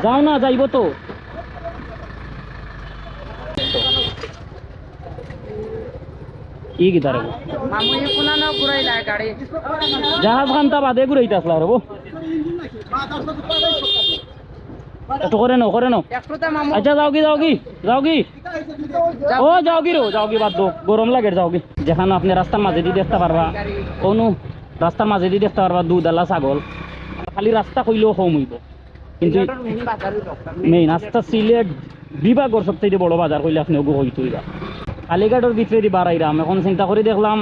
যাও না, যাইব তো। কি গিতারে জাহাজ খান্তা বাদে ঘুরাইতে আসলা রে একটু করে নাও, করে নাও। আচ্ছা যাও কি, যাও কি, যাও কি, ও যাও কি রো, যাও কি, বাদ দো, গরম লাগে, যাও কি। যেখানে আপনি রাস্তার মাঝে দিয়ে দেখতে পারবা, অনু রাস্তার মাঝে দিয়ে দেখতে পারবা দুধ আলা ছাগল। খালি রাস্তা কইলেও কম হইব, কিন্তু মেইন রাস্তা সিলেট বিভাগর সবথেকে বড় বাজার কইলে আপনি ওগো হইতো। কালীঘাটের ভিতরে দি বাড়াইরাম, এখন চিন্তা করে দেখলাম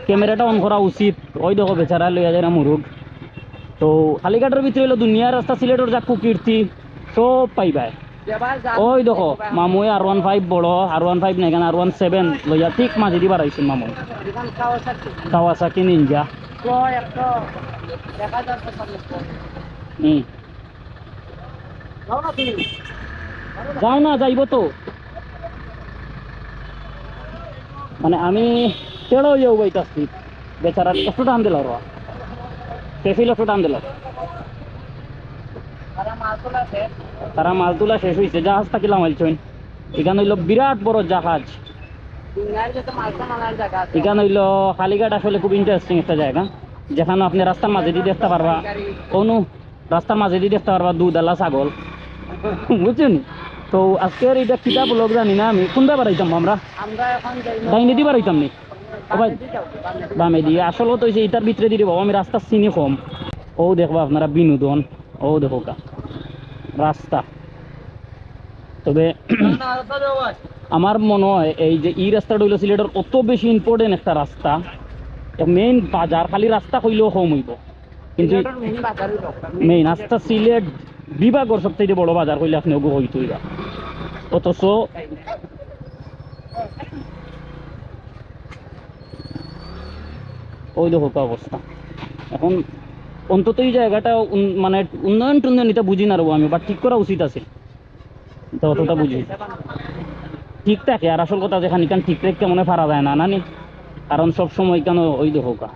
ক্যামেরাটা অন করা উচিত। ওই দেখো বেচারা লইয়া যায় না মুরুগ। তো কালীঘাটের ভিতরে হইলো দুনিয়ার রাস্তা, সিলেটের যা কুকীর্তি সব পাইবাই। ওই দেখো মামুই R15 বড়, R15 নাই কেন, R17 লইয়া ঠিক মাঝে দি বাড়াইছেন মামুই। Kawasaki Ninja. যাও না, যাইব তো। মানে আমি তেড়ো ইয়েও বইতাছি, বেচারা একটু টান দিল, শেষিল একটু টান দিল। তারা মাল তোলা শেষ হয়েছে, জাহাজ থাকিলাম আইলছেন। এখানে হইল বিরাট বড় জাহাজ। এখানে হইল কালীঘাট আসলে খুব ইন্টারেস্টিং একটা জায়গা, যেখানে আপনি রাস্তার মাঝে দিয়ে দেখতে পারবা, অনু রাস্তার মাঝে দিয়ে দেখতে পারবা দুধ আলা ছাগল, বুঝছেন। তো আজকের এটা কিতাব লোক জানি না, আমি কোনটা বাড়াইতাম আমরা ডাইনে দিয়ে বাড়াইতাম নি বামে দিয়ে। আসলে তো এটার ভিতরে দিয়ে বাবা আমি রাস্তা চিনি কম। ও দেখবা আপনারা বিনোদন, ও দেখো কা রাস্তা। তবে আমার মনে হয় এই যে এই রাস্তাটা হইল সিলেটের অত বেশি ইম্পর্টেন্ট একটা রাস্তা, মেইন বাজার। খালি রাস্তা কইলেও কম হইব, কিন্তু মেইন রাস্তা সিলেট বিভাগর সবথেকে বড় বাজার কইলে আপনি ওগো হইতো। অথচ ওই দেখো অবস্থা। এখন অন্তত এই জায়গাটা মানে উন্নয়ন টুন্নয়ন এটা বুঝি না রবো আমি, বাট ঠিক করা উচিত আছে, তো অতটা বুঝি ঠিক থাকে। আর আসল কথা যেখানে এখান ঠিক রেখে মনে পারা যায় না নানি, কারণ সব সময় কেন ওই দেখো কা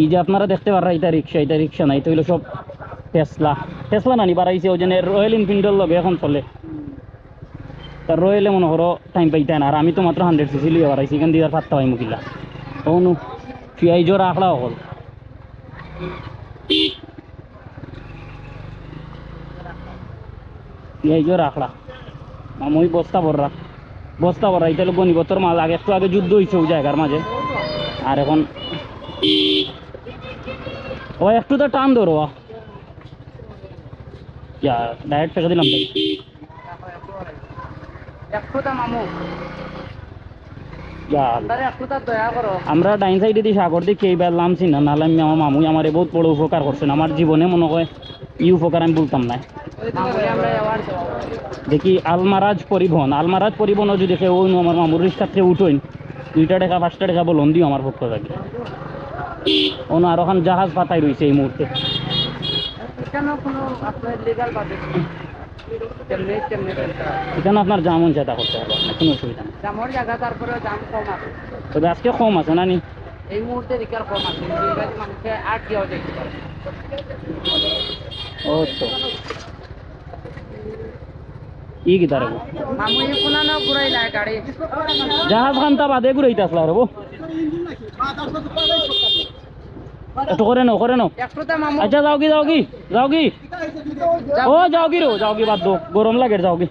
এই যে আপনারা দেখতে পারা এটা রিক্সা না, এটা হইলো সব টেসলা নানি বাড়াইছে। ওই জন্য রয়্যাল এনফিল্ডের লগে এখন চলে, তার রয়্যালে মনে করো টাইম পাইতে না। আর আমি তো মাত্র 100cc লিয়ে বাড়াইছি, এখান দিয়ে আর 7টা পাই মুখিলা অনু ফিয়াই জোর আখড়া হল। ফিয়াই জোর আখড়া মামুই বস্তা ভরা এটা লোক গনিবতর মাল। আগে একটু আগে যুদ্ধ হয়েছে ওই জায়গার মাঝে, আর এখন ও একটু তো টান ধরো ডাইরেক্ট ফেঁকে দিলাম। আমরা ডাইন সাইডে দিয়ে সাগর দিয়ে খেয়ে বেরলামছি না, নাহলে আমি আমার মামুই আমার বহুত বড় উপকার করছেন আমার জীবনে। মনে হয় এই উপকার আমি বলতাম না। দেখি আলমারাজ পরিবহন যদি দেখে ওই আমার মামুর রিক্সার থেকে উঠোইন 2 টাকা 5 টাকা বলুন দিও আমার পক্ষ থাকে। অন্য আর ওখান জাহাজ পাতাই রয়েছে এই মুহূর্তে। এখানে আপনার জামন চেতা করতে হবে, কোনো অসুবিধা নেই। তবে আজকে কম আছে না নি এই মুহূর্তে কম আছে, ও তো ই গিতারে জাহাজ খান্তা বাদে ঘুরাইতে আসলা রে একটু করে নাও, করে নাও। আচ্ছা যাও কি, যাও কি, যাও কি, ও যাও কি রো, যাও কি, বাদ দো, গরম লাগে, যাও কি,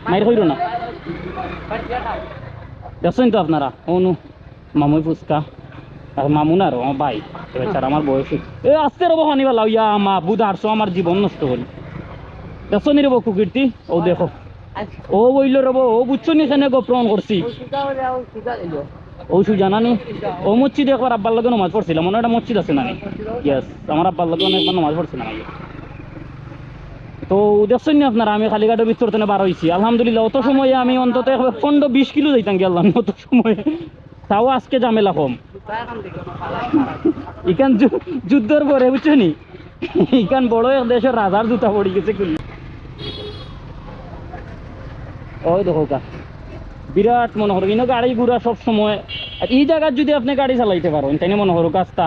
মাইর হইল না। দেখছেন তো আপনারা অনু মামুই ফুচকা, আর মামুন আর আমার ভাই বেচারা আমার বয়সী এ আসতে রবো হানিবার লাউ ইয়া মা বুধ 800 আমার জীবন নষ্ট করি। দেখছো নি রবো কুকীর্তি, ও দেখো ও বইল রবো, ও বুঝছো নি এখানে গোপ্রণ করছি। ও সুজা নানি ও মসজিদে একবার আব্বার লগে নামাজ পড়ছিলাম, মনে একটা মসজিদ আছে নানি। ইয়েস, আমার আব্বার লগে অনেকবার নামাজ পড়ছিলাম আগে। তো দেখছেন না আপনারা আমি কালীঘাটের ভিতর থেকে বার হয়েছি আলহামদুলিল্লাহ। অত সময়ে আমি অন্তত 15-20 কিলো যাইতাম গেলাম অত সময়ে, তাও আজকে ঝামেলা কম। ইখান যুদ্ধর পরে বুঝছো নি, ইখান বড় এক দেশের রাজার জুতা পড়ে গেছে খুলি। ওই দেখো কা বিরাট মনে করো কিন্তু গাড়ি ঘোড়া সব সময়। এই জায়গার যদি আপনি গাড়ি চালাইতে পারেন তাই মনে করো কাজটা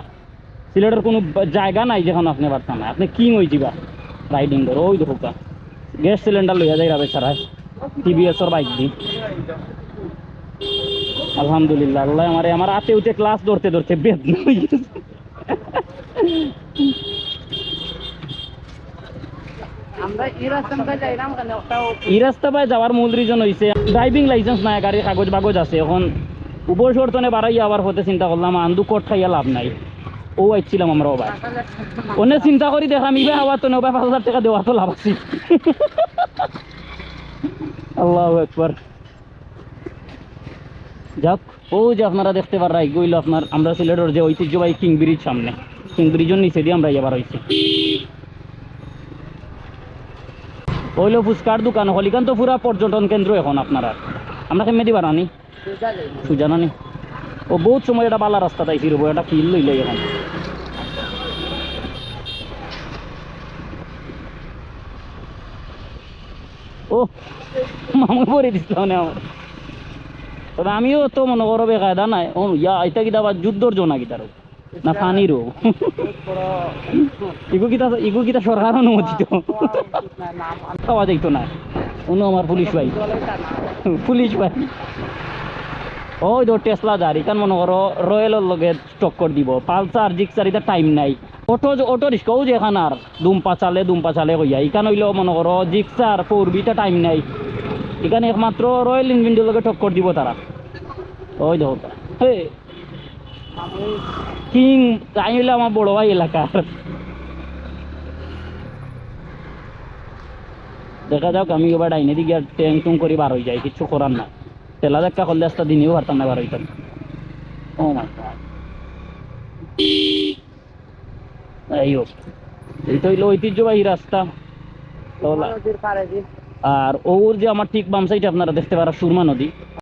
সিলেটের কোনো জায়গা নাই যেখানে আপনি পারতাম না, আপনি কিং হয়ে যাবা। রাইডিং করে ওই দেখো গ্যাস সিলিন্ডার লইয়া যায় রাবে ছাড়া টিভিএস ওর বাইক দি আলহামদুলিল্লাহ আল্লাহ আমার হাতে উঠে ক্লাস ধরতে ধরতে বেদনা হয়ে গেছে এই রাস্তা পায় যাওয়ার মূল রিজন হয়েছে ড্রাইভিং লাইসেন্স নাই, গাড়ির কাগজ বাগজ আছে। এখন উপসর্তনে বাড়াইয়া আবার হতে চিন্তা করলাম আন্দু কোট খাইয়া লাভ নাই, ও আইছিলাম আমরা ওবার অনেক চিন্তা করি দেখলাম ইবে হওয়া তো নব্বই 5,000 টাকা দেওয়া তো লাভ আছে। আল্লাহু আকবার। যাক, ও যে আপনারা দেখতে পারা এগুলো আপনার আমরা সিলেটের যে ঐতিহ্যবাহী কিং ব্রিজ, সামনে কিং ব্রিজের নিচে দিয়ে আমরা এবার হয়েছি। ওইলো ফুচকার দোকান হলিকান তো পুরা পর্যটন কেন্দ্র এখন আপনারা। আমরা কেমনে দিবার আনি সুজানানি ও বহুত সময় এটা বালা রাস্তা তাই ফিরবো, এটা ফিল লইলে এখন ও মামু পরে দিছিলাম না আমার। তবে আমিও তো মনে করো বেকায়দা নাই ও ইয়া এটা কিতা আবার যুদ্ধর জোনা কিতারও না ফানিরও ইগু কিতা সরকার অনুমোদিত পাওয়া যাইতো না অন্য আমার পুলিশ ভাই ওই তো টেসলা গাড়ি কারণ মনে করো রয়্যালের লগে টক্কর দিব, পালসার জিক্সার এটা টাইম নাই। অটো রিক্সাও যে এখান আর দুম্পা চালে কইয়া এখান হইলেও মনে করো জিক্সার পৌরবিটা টাইম নাই, এখানে একমাত্র রয়্যাল এনফিল্ডের লগে টক্কর দিব তারা। ওই দেখো কিং তাই হইলে আমার বড় ভাই এলাকার। দেখা যাক, আমি এবার ডাইনে দিকে ট্যাং টুং করে বার হয়ে যাই, কিছু করার না। তেলা দেখা করলে আসতে দিনেও পারতাম না বার হইতাম। ও মাই গড, এই হোক, এই তো হইলো ঐতিহ্যবাহী রাস্তা। আর ওর যে আমার ঠিক বাম সাইডে আপনারা দেখতে পারা সুরমা নদী।